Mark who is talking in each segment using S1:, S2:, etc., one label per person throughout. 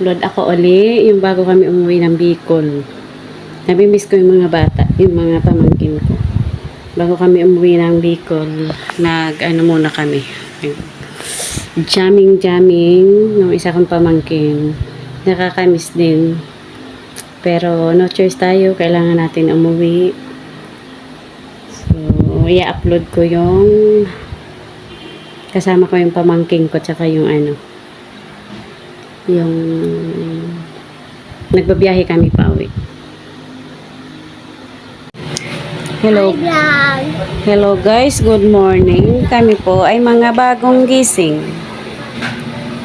S1: mag-upload ako uli yung bago kami umuwi ng Bicol. Nabimiss ko yung mga bata, yung mga pamangkin ko. Bago kami umuwi ng Bicol, nag-ano muna kami. Jamming ng isa kong pamangkin. Nakakamiss din. Pero no choice tayo, kailangan natin umuwi. So, i-upload ko yung kasama ko yung pamangkin ko tsaka yung yung nagbabiyahe kami pa uwi. Hello. Hello guys, good morning. Kami po ay mga bagong gising.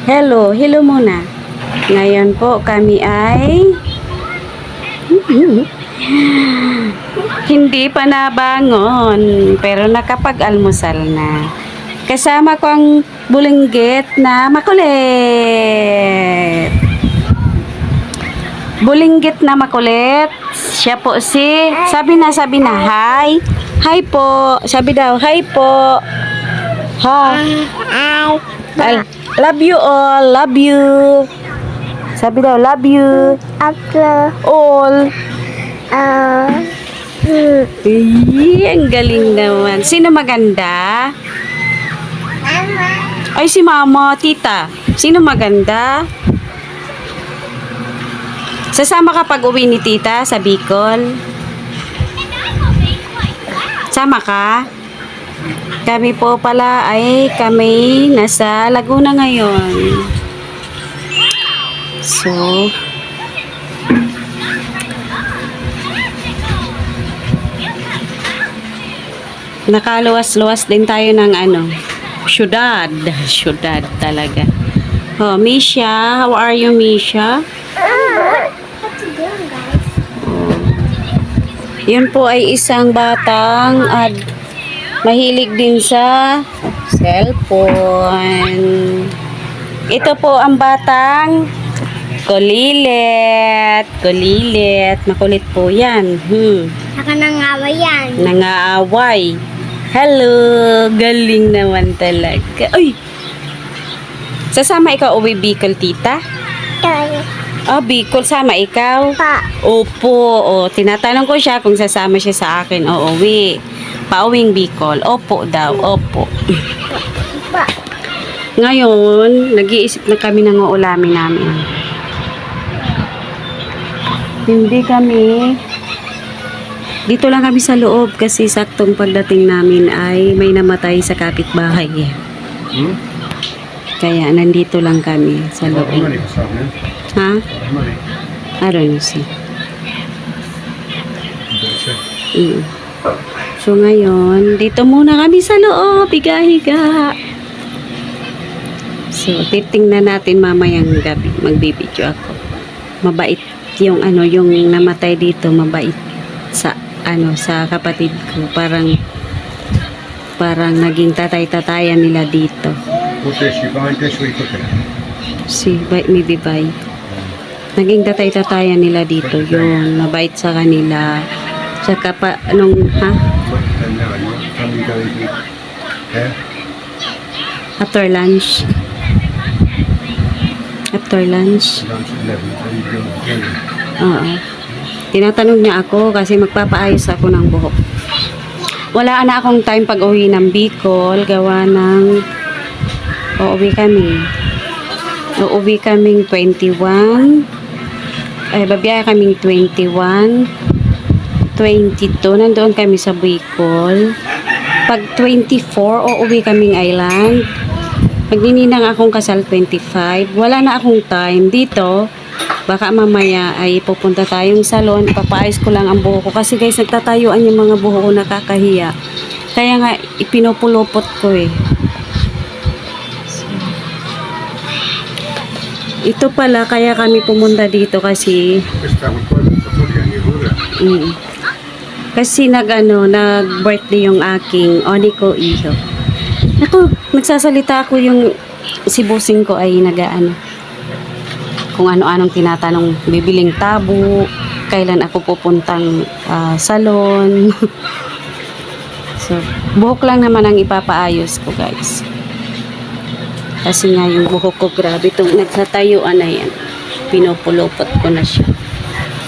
S1: Hello muna. Ngayon po kami ay hindi pa nabangon pero nakapag-almusal na. Kasama ko ang bulinggit na makulit. Bulinggit na makulit. Siya po si, sabi na, hi. Hi po. Sabi daw, hi po. Ha. Love you all. Love you. Sabi daw, love you. All. Ang galing naman. Sino maganda? Ay, si mama, tita. Sino maganda? Sasama ka pag uwi ni tita sa Bicol? Sama ka? Kami po pala ay kami nasa Laguna ngayon. So, nakaluwas-luwas din tayo ng syudad talaga. Oh, Misha, how are you, Misha? Yun po ay isang batang mahilig din sa cellphone. Ito po ang batang kulilit. Makulit po yan.
S2: Saka nangaaway yan.
S1: Nangaaway. Hello, galing naman talaga. Uy! Sasama ikaw uwi Bicol, tita?
S2: Tayo.
S1: Oh, Bicol, sama ikaw?
S2: Pa.
S1: Opo. O, tinatanong ko siya kung sasama siya sa akin o uwi. Pauwing Bicol. Opo daw. Opo.
S2: Pa.
S1: Ngayon, nag-iisip na kami ng uulamin namin. Hindi kami... Dito lang kami sa loob kasi saktong pagdating namin ay may namatay sa kapitbahay. Kaya nandito lang kami sa loob. Ha? I don't know, see. So ngayon, dito muna kami sa loob, higa-higa. So, titingnan natin mamayang gabi, magbibideo ako. Mabait yung yung namatay dito, mabait sa sa kapatid ko. Parang naging tatay-tatayan nila dito. Si maybe bye. Naging tatay-tatayan nila dito. Yun, mabait sa kanila. Tsaka pa, After lunch. Oo. Tinatanong niya ako kasi magpapaayos ako ng buhok. Wala na akong time pag uwi ng Bicol. Gawa ng uuwi kaming 21. Ay, babiyahe kaming 21. 22. Nandoon kami sa Bicol. Pag 24, uuwi kaming island. Magnininang akong kasal 25. Wala na akong time dito. Baka mamaya ay pupunta tayong salon. Ipapaayos ko lang ang buhok ko. Kasi guys, nagtatayuan yung mga buhok ko, nakakahiya. Kaya nga, ipinupulupot ko eh. So, ito pala, kaya kami pumunta dito kasi kasi nag-birthday yung aking Oniko Iho. Ako, nagsasalita ako yung si busing ko ay kung ano-anong tinatanong, bibiling tabo, kailan ako pupuntang salon. So, buhok lang naman ang ipapaayos ko, guys. Kasi nga yung buhok ko, grabe itong nagtatayuan na yan. pinupulupot ko na siya.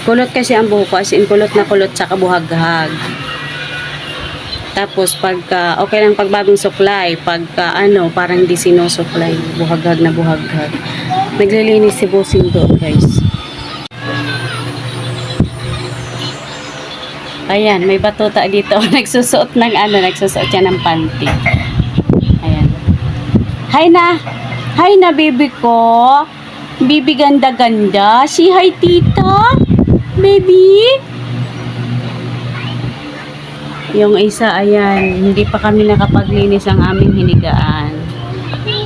S1: Kulot kasi ang buhok ko, as in kulot na kulot sa kabuhaghag. Tapos pagka okay lang pag bagong suklay, pagka parang di sinusuklay, buhaghag na buhaghag. Naglilinis si Bossing doon, guys. Ayan, may batuta dito. Nagsusuot ng nagsusuot siya ng panty. Ayan. Hi na, baby ko. Baby ganda-ganda. Say hi, tita. Baby. Yung isa, ayan, hindi pa kami nakapaglinis ang aming hinigaan.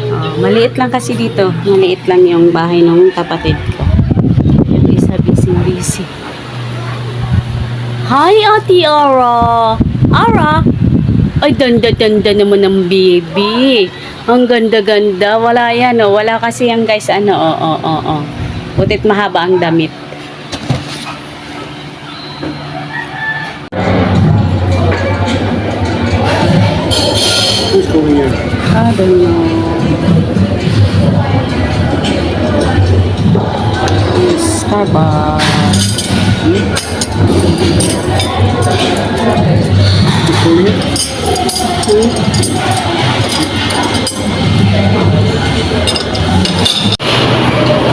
S1: Oh, maliit lang kasi dito. Maliit lang yung bahay ng kapatid ko. Yung isa, busy. Hi, Ate Ara. Ara. Ay, ganda-ganda naman ng baby. Ang ganda-ganda. Wala yan, oh. Wala kasi yan, guys. Butit mahaba ang damit.
S3: Who's calling you?
S1: I don't know. Starbucks.
S3: Who's calling you?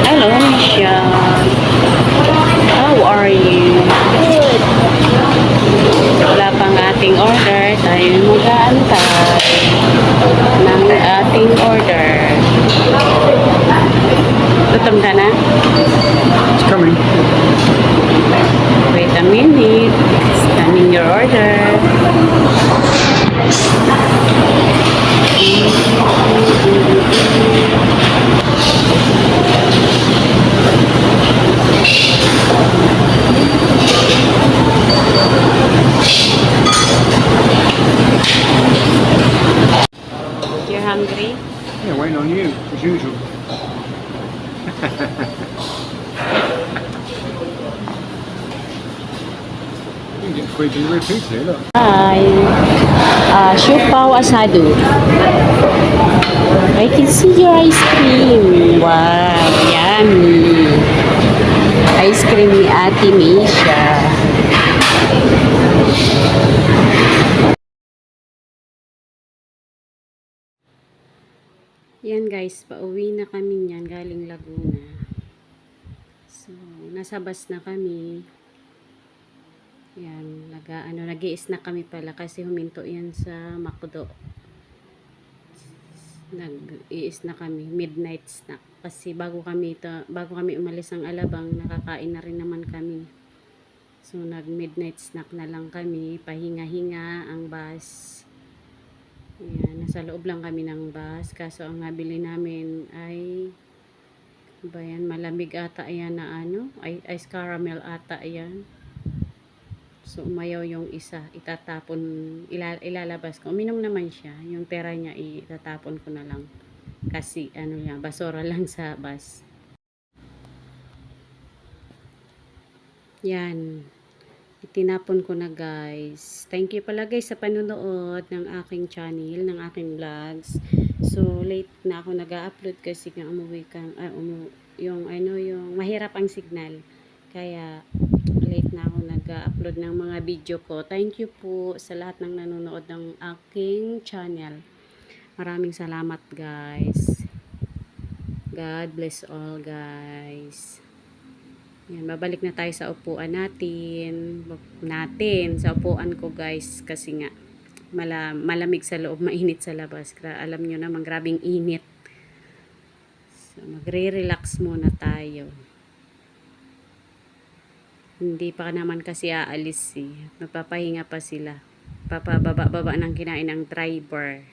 S1: Hello, Misha. How are you?
S2: Good.
S1: Wala pang ating order. Tayo mag-aantay ng ating order. Gutom ka na?
S3: It's coming.
S1: Wait a minute. It's coming your order. You're hungry?
S3: Yeah, waiting on you, as usual. You can get free delivery pizza here, look.
S1: Hi. Siupaw asado. I can see your ice cream. Wow, yummy. Ice cream ni Ate Misha. Yan guys, pauwi na kami niyan galing Laguna. So, nasa bus na kami. Yan, nag-i-snack kami pala kasi huminto yan sa McDo. Nag-i-snack kami, midnight snack. Kasi bago kami umalis ng Alabang, nakakain na rin naman kami. So, nag-midnight snack na lang kami, pahinga-hinga ang bus. Yan, nasa loob lang kami ng bus. Kaso ang nabili namin ay malamig ata yan na ice caramel ata yan. So, umayaw yung isa. Itatapon, ilalabas ko. Uminom naman siya. Yung pera niya, itatapon ko na lang. Kasi, basura lang sa bus. Yan. Itinapon ko na guys. Thank you pala guys sa panunood ng aking channel, ng aking vlogs. So, late na ako nag-upload kasi nga yung mahirap ang signal. Kaya, late na ako nag-upload ng mga video ko. Thank you po sa lahat ng nanonood ng aking channel. Maraming salamat guys. God bless all guys. Yan, babalik na tayo sa upuan natin. Sa upuan ko guys kasi nga malamig sa loob, mainit sa labas. Alam nyo naman, grabing init. So, magre-relax muna tayo. Hindi pa naman kasi aalis eh. Magpapahinga pa sila. Papababa ng kinain ng driver.